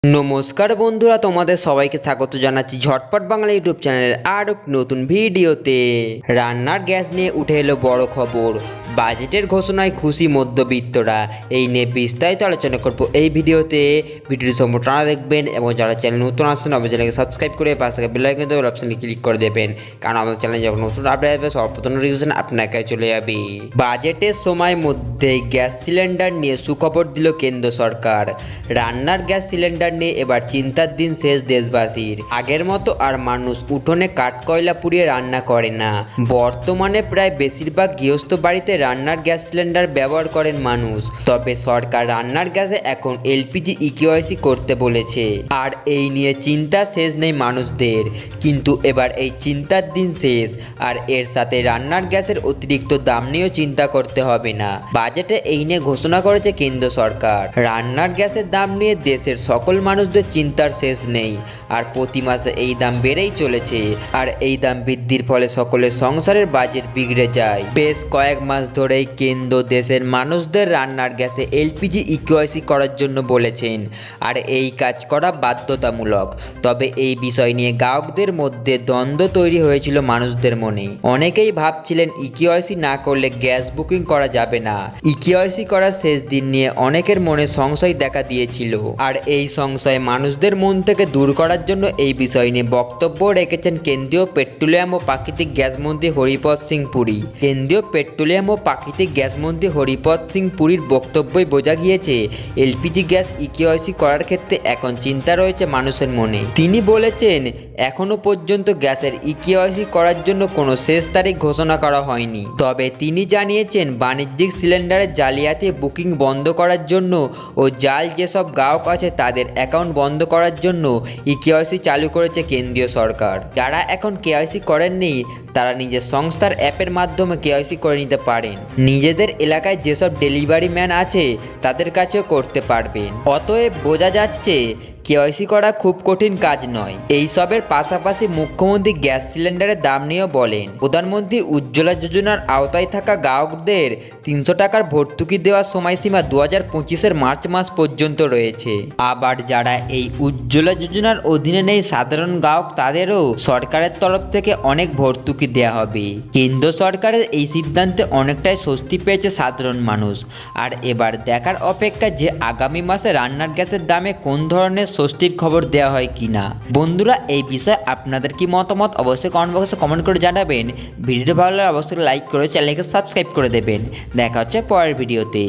নমস্কার বন্ধুরা, তোমাদের সবাইকে স্বাগত জানাচ্ছি ঝটপট বাংলা ইউটিউব চ্যানেলের আরও নতুন ভিডিওতে। রান্নার গ্যাস নিয়ে উঠে এলো বড় খবর। বাজেটের ঘোষণায় খুশি মধ্যবিত্তরা। এই নিয়ে বিস্তারিত আলোচনা করবো এই ভিডিওতে। ভিডিওটি সম্পূর্ণ টানা দেখবেন এবং যারা চ্যানেল নতুন আসছেন অবশ্যই চ্যানেলকে সাবস্ক্রাইব করে পাশে থাকা বেল আইকন দেবেন, অপশনে ক্লিক করে দেবেন, কারণ আমাদের চ্যানেলে যখন নতুন আপডেট আসবে সর্বপ্রথম নোটিফিকেশন আপনার কাছে চলে যাবে। বাজেটের সময় মধ্যেই গ্যাস সিলিন্ডার নিয়ে সুখবর দিল কেন্দ্র সরকার। রান্নার গ্যাস সিলিন্ডার নিয়ে এবার চিন্তার দিন শেষ দেশবাসীর। আগের মতো আর মানুষ উঠোনে কাঠকয়লা পুড়িয়ে রান্না করে না। বর্তমানে প্রায় বেশিরভাগ গৃহস্থ বাড়িতে রান্নার গ্যাস সিলিন্ডার ব্যবহার করেন মানুষ। তবে সরকার রান্নার গ্যাসে এখন এলপিজি ইকেওয়াইসি করতে বলেছে। আর এই নিয়ে চিন্তা শেষ নেই মানুষদের। কিন্তু এবার এই চিন্তার দিন শেষ, আর এর সাথে রান্নার গ্যাসের অতিরিক্ত দাম নিয়েও চিন্তা করতে হবে না। বাজেটে এই নিয়ে ঘোষণা করেছে কেন্দ্র সরকার। রান্নার গ্যাসের দাম নিয়ে দেশের সকল মানুষদের চিন্তার শেষ নেই, আর প্রতি মাসে এই দাম বেড়েই চলেছে। আর এই দাম বৃদ্ধির ফলে সকলের সংসারের বাজেট বিগড়ে যায়। বেশ কয়েক মাস ধরেই কেন্দ্র দেশের মানুষদের রান্নার গ্যাসে এলপিজি ইকেওয়াইসি করার জন্য বলেছেন, আর এই কাজ করা বাধ্যতামূলক। তবে এই বিষয় নিয়ে গ্রাহকদের মধ্যে দ্বন্দ্ব তৈরি হয়েছিল মানুষদের মনে। অনেকেই ভাবছিলেন ইকেওয়াইসি না করলে গ্যাস বুকিং করা যাবে না। ইকেওয়াইসি করার শেষ দিন নিয়ে অনেকের মনে সংশয় দেখা দিয়েছিল, আর এই সংশয় মানুষদের মন থেকে দূর করার জন্য এই বিষয় নিয়ে বক্তব্য রেখেছেন কেন্দ্রীয় পেট্রোলিয়াম ও প্রাকৃতিক গ্যাস মন্ত্রী হরিপদ সিং পুরী। কেন্দ্রীয় পেট্রোলিয়াম ও প্রাকৃতিক গ্যাস মন্ত্রী হরিপদ সিং পুরীর বক্তব্যই বোঝা গিয়েছে এলপিজি গ্যাস ইকেওয়াইসি করার ক্ষেত্রে এখন চিন্তা রয়েছে মানুষের মনে। তিনি বলেছেন, এখনো পর্যন্ত গ্যাসের ইকেওয়াইসি করার জন্য কোনো শেষ তারিখ ঘোষণা করা হয়নি। তবে তিনি জানিয়েছেন, বাণিজ্যিক সিলিন্ডারের জালিয়াতি বুকিং বন্ধ করার জন্য ও জাল যেসব গ্রাহক আছে তাদের অ্যাকাউন্ট বন্ধ করার জন্য ইকেওয়াইসি চালু করেছে কেন্দ্রীয় সরকার। যারা এখন কেওয়াইসি করেননি তারা নিজের সংস্থার অ্যাপের মাধ্যমে কেওয়াইসি করে নিতে পারেন। নিজেদের এলাকায় যেসব ডেলিভারি ম্যান আছে তাদের কাছেও করতে পারবেন। অতএব বোঝা যাচ্ছে কেওয়াইসি করা খুব কঠিন কাজ নয়। এইসবের পাশাপাশি মুখ্যমন্ত্রী গ্যাস সিলিন্ডারের দাম নিয়েও বলেন। প্রধানমন্ত্রী উজ্জ্বলা যোজনার আওতায় থাকা গ্রাহকদের 300 টাকার ভর্তুকি দেওয়ার সময়সীমা 2025-এর মার্চ মাস পর্যন্ত রয়েছে। আবার যারা এই উজ্জ্বলা যোজনার অধীনে নেই সাধারণ গ্রাহক, তাদেরও সরকারের তরফ থেকে অনেক ভর্তুকি দেওয়া হবে। কেন্দ্র সরকারের এই সিদ্ধান্তে অনেকটাই স্বস্তি পেয়েছে সাধারণ মানুষ। আর এবার দেখার অপেক্ষা যে আগামী মাসে রান্নার গ্যাসের দামে কোন ধরনের স্বস্তির খবর দেওয়া হয় কিনা। বন্ধুরা, এই বিষয়ে আপনাদের কি মতামত অবশ্যই কমেন্ট বক্সে কমেন্ট করে জানাবেন। ভিডিওটি ভালো লাগলে অবশ্যই লাইক করে চ্যানেলকে সাবস্ক্রাইব করে দেবেন। দেখা হচ্ছে পরের ভিডিওতে।